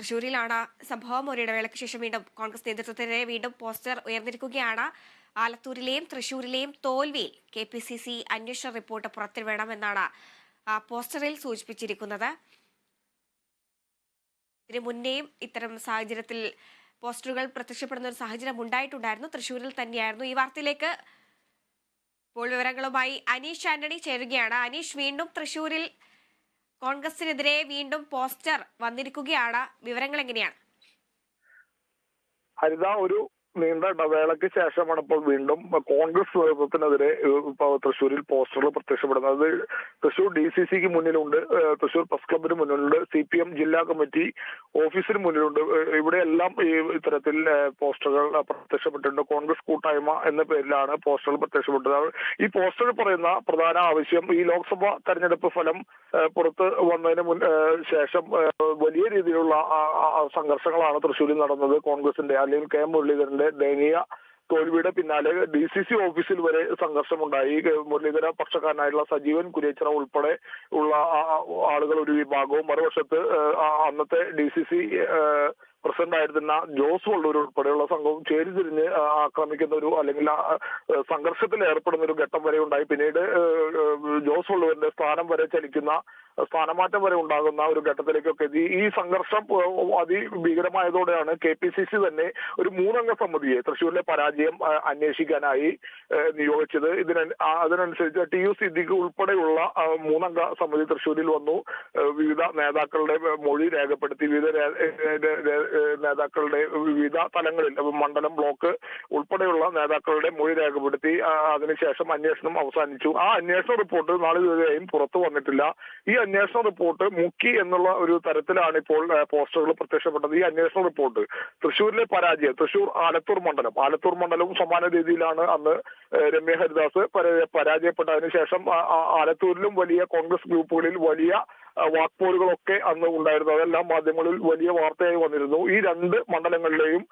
തൃശൂരിലാണ് സംഭവം. ഒരിടവേളയ്ക്ക് ശേഷം വീണ്ടും കോൺഗ്രസ് നേതൃത്വത്തിനെതിരെ വീണ്ടും പോസ്റ്റർ ഉയർന്നിരിക്കുകയാണ്. ആലത്തൂരിലെയും തൃശൂരിലെയും തോൽവിയിൽ KPCC അന്വേഷണ റിപ്പോർട്ട് പുറത്തുവിടണമെന്നാണ് പോസ്റ്ററിൽ സൂചിപ്പിച്ചിരിക്കുന്നത്. ഇതിനു മുന്നേയും ഇത്തരം സാഹചര്യത്തിൽ പോസ്റ്ററുകൾ പ്രത്യക്ഷപ്പെടുന്ന ഒരു സാഹചര്യം ഉണ്ടായിട്ടുണ്ടായിരുന്നു. തൃശൂരിൽ തന്നെയായിരുന്നു. ഈ വാർത്തയിലേക്ക് ഇപ്പോൾ വിവരങ്ങളുമായി അനീഷ് ആന്റണി ചേരുകയാണ്. അനീഷ്, വീണ്ടും തൃശൂരിൽ കോൺഗ്രസിനെതിരെ വീണ്ടും പോസ്റ്റർ വന്നിരിക്കുകയാണ്. വിവരങ്ങൾ എങ്ങനെയാണ്? ഹരിത, ഒരു നീണ്ട ഇടവേളയ്ക്ക് ശേഷമാണ് ഇപ്പോൾ വീണ്ടും കോൺഗ്രസ് നേതൃത്വത്തിനെതിരെ തൃശ്ശൂരിൽ പോസ്റ്ററുകൾ പ്രത്യക്ഷപ്പെടുന്നത്. തൃശ്ശൂർ DCCക്ക് മുന്നിലുണ്ട്, തൃശ്ശൂർ പ്രസ് ക്ലബിന് മുന്നിലുണ്ട്, CPM ജില്ലാ കമ്മിറ്റി ഓഫീസിന് മുന്നിലുണ്ട്. ഇവിടെയെല്ലാം ഈ ഇത്തരത്തിൽ പോസ്റ്ററുകൾ പ്രത്യക്ഷപ്പെട്ടിട്ടുണ്ട്. കോൺഗ്രസ് കൂട്ടായ്മ എന്ന പേരിലാണ് പോസ്റ്ററുകൾ പ്രത്യക്ഷപ്പെട്ടത്. ഈ പോസ്റ്ററിൽ പറയുന്ന പ്രധാന ആവശ്യം, ഈ ലോക്സഭാ തെരഞ്ഞെടുപ്പ് ഫലം പുറത്ത് വന്നതിന് ശേഷം വലിയ രീതിയിലുള്ള സംഘർഷങ്ങളാണ് തൃശ്ശൂരിൽ നടന്നത്. കോൺഗ്രസിന്റെ അല്ലെങ്കിൽ K മുരളീധരന്റെ ദയനീയ തോൽവിയുടെ പിന്നാലെ DCC ഓഫീസിൽ വരെ സംഘർഷമുണ്ടായി. മുരളീധര പക്ഷക്കാരനായിട്ടുള്ള സജീവൻ കുര്യച്ചിറ ഉൾപ്പെടെ ഉള്ള ആളുകൾ ഒരു വിഭാഗവും, മറുവശത്ത് അന്നത്തെ DCC പ്രസിഡന്റ് ആയിരുന്ന ജോസ് വള്ളൂർ ഉൾപ്പെടെയുള്ള സംഘവും ചേരിതിരിഞ്ഞ് ആക്രമിക്കുന്ന ഒരു അല്ലെങ്കിൽ സംഘർഷത്തിൽ ഏർപ്പെടുന്ന ഒരു ഘട്ടം വരെ ഉണ്ടായി. പിന്നീട് ജോസ് വള്ളൂരിന്റെ സ്ഥാനം വരെ ചലിക്കുന്ന, സ്ഥാനമാറ്റം വരെ ഉണ്ടാകുന്ന ഒരു ഘട്ടത്തിലേക്കൊക്കെ എത്തി. ഈ സംഘർഷം അതിഭീകരമായതോടെയാണ് KPCC തന്നെ ഒരു 3 അംഗ സമിതിയെ തൃശ്ശൂരിലെ പരാജയം അന്വേഷിക്കാനായി നിയോഗിച്ചത്. അതിനനുസരിച്ച് TU സിദ്ദിഖ് ഉൾപ്പെടെയുള്ള 3 അംഗ സമിതി തൃശ്ശൂരിൽ വന്നു. വിവിധ നേതാക്കളുടെ മൊഴി രേഖപ്പെടുത്തി. നേതാക്കളുടെ വിവിധ തലങ്ങളിൽ, മണ്ഡലം, ബ്ലോക്ക് ഉൾപ്പെടെയുള്ള നേതാക്കളുടെ മൊഴി രേഖപ്പെടുത്തി. അതിനുശേഷം അന്വേഷണം അവസാനിച്ചു. ആ അന്വേഷണ റിപ്പോർട്ട് നാളെ ഇതുവരെയും പുറത്തു വന്നിട്ടില്ല. ഈ അന്വേഷണ റിപ്പോർട്ട് മുക്കി എന്നുള്ള ഒരു തരത്തിലാണ് ഇപ്പോൾ പോസ്റ്ററുകൾ പ്രത്യക്ഷപ്പെട്ടത്. ഈ അന്വേഷണ റിപ്പോർട്ട് തൃശ്ശൂരിലെ പരാജയം, തൃശ്ശൂർ ആലത്തൂർ മണ്ഡലവും സമാന രീതിയിലാണ് അന്ന് രമ്യ ഹരിദാസ് പരാജയപ്പെട്ടതിനു ശേഷം ആലത്തൂരിലും വലിയ കോൺഗ്രസ് ഗ്രൂപ്പുകളിൽ വലിയ വാക്പോരുകളൊക്കെ അന്ന് ഉണ്ടായിരുന്നു. അതെല്ലാം മാധ്യമങ്ങളിൽ വലിയ വാർത്തയായി വന്നിരുന്നു. ഈ 2 മണ്ഡലങ്ങളിലെയും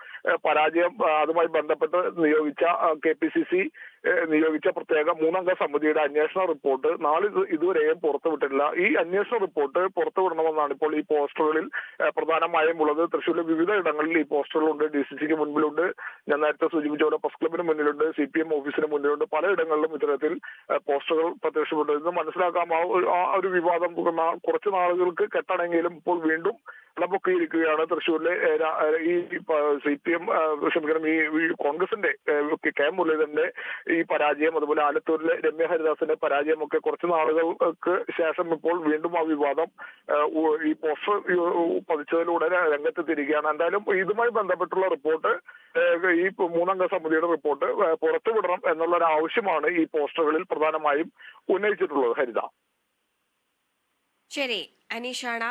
പരാജയം, അതുമായി ബന്ധപ്പെട്ട് നിയോഗിച്ച KPCC നിയോഗിച്ച പ്രത്യേക 3 അംഗ സമിതിയുടെ അന്വേഷണ റിപ്പോർട്ട് നാളെ ഇതുവരെയും പുറത്തുവിട്ടിട്ടില്ല. ഈ അന്വേഷണ റിപ്പോർട്ട് പുറത്തുവിടണമെന്നാണ് ഇപ്പോൾ ഈ പോസ്റ്ററുകളിൽ പ്രധാനമായും ഉള്ളത്. തൃശ്ശൂരിലെ വിവിധ ഇടങ്ങളിൽ ഈ പോസ്റ്ററുകളുണ്ട്. DCCക്ക് മുൻപിലുണ്ട്, ഞാൻ നേരത്തെ സൂചിപ്പിച്ച പോലെ പ്രസ് ക്ലബിന് മുന്നിലുണ്ട്, CPM ഓഫീസിന് മുന്നിലുണ്ട്. പലയിടങ്ങളിലും ഇത്തരത്തിൽ പോസ്റ്ററുകൾ പ്രത്യക്ഷപ്പെട്ടു. മനസ്സിലാക്കാം, ആ ഒരു വിവാദം കുറച്ചു നാളുകൾക്ക് കെട്ടടങ്ങിയാലും ഇപ്പോൾ വീണ്ടും ഇളപൊക്കിയിരിക്കുകയാണ്. തൃശ്ശൂരിലെ ഈ CPM ഈ കോൺഗ്രസിന്റെ K മുരളീധരന്റെ ഈ പരാജയം, അതുപോലെ ആലത്തൂരിലെ രമ്യ ഹരിദാസിന്റെ പരാജയം ഒക്കെ കുറച്ചു നാളുകൾക്ക് ശേഷം ഇപ്പോൾ വീണ്ടും ആ വിവാദം ഈ പോസ്റ്റർ പതിച്ചതിലൂടെ രംഗത്തെത്തിയിരിക്കുകയാണ്. എന്തായാലും ഇതുമായി ബന്ധപ്പെട്ടുള്ള റിപ്പോർട്ട്, ഈ 3 അംഗ സമിതിയുടെ റിപ്പോർട്ട് പുറത്തുവിടണം എന്നുള്ള ഒരു ആവശ്യമാണ് ഈ പോസ്റ്ററുകളിൽ പ്രധാനമായും ഉന്നയിച്ചിട്ടുള്ളത്. ഹരിത, ശരി, അനീഷാണ്